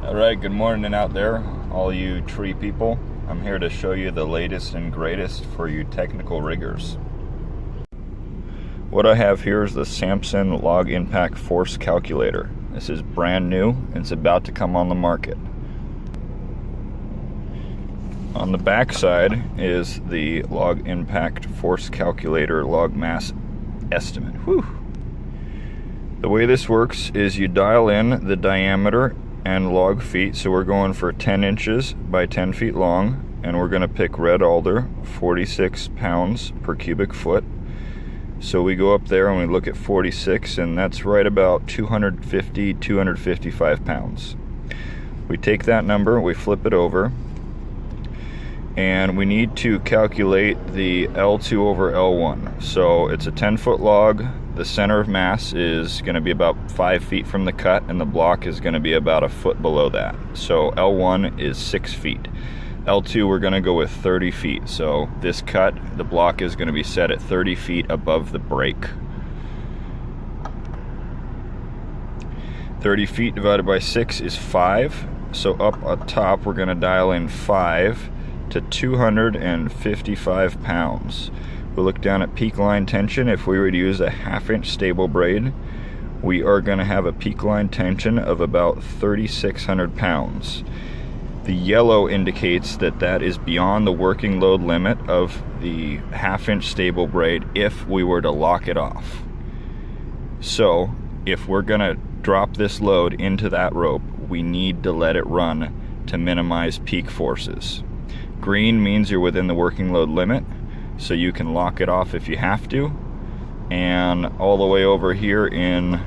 Alright, good morning out there, all you tree people. I'm here to show you the latest and greatest for you technical riggers. What I have here is the Samson log impact force calculator. This is brand new and it's about to come on the market. On the back side is the log impact force calculator log mass estimate. Whew. The way this works is you dial in the diameter and log feet, so we're going for 10 inches by 10 feet long, and we're going to pick red alder, 46 pounds per cubic foot. So we go up there and we look at 46, and that's right about 255 pounds. We take that number, we flip it over, and we need to calculate the L2 over L1. So it's a 10-foot log. The center of mass is going to be about 5 feet from the cut, and the block is going to be about a foot below that. So L1 is 6 feet. L2, we're going to go with 30 feet. So this cut, the block is going to be set at 30 feet above the break. 30 feet divided by 6 is 5. So up at top, we're going to dial in 5 to 255 pounds. We look down at peak line tension. If we were to use a 1/2 inch stable braid, we are going to have a peak line tension of about 3,600 pounds. The yellow indicates that that is beyond the working load limit of the 1/2 inch stable braid if we were to lock it off. So if we're going to drop this load into that rope, we need to let it run to minimize peak forces. Green means you're within the working load limit, so you can lock it off if you have to. And all the way over here in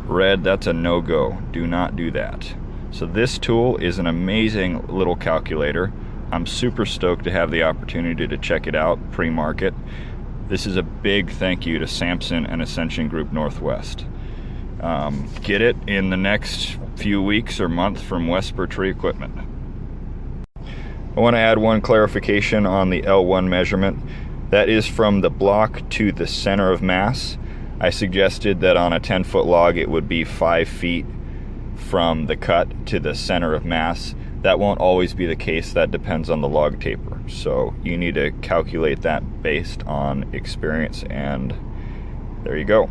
red, that's a no-go. Do not do that. So this tool is an amazing little calculator. I'm super stoked to have the opportunity to check it out pre-market. This is a big thank you to Samson and Ascension Group Northwest. Get it in the next few weeks or month from Wesper Tree Equipment. I want to add one clarification on the L1 measurement. That is from the block to the center of mass. I suggested that on a 10-foot log it would be 5 feet from the cut to the center of mass. That won't always be the case. That depends on the log taper. So you need to calculate that based on experience, and there you go.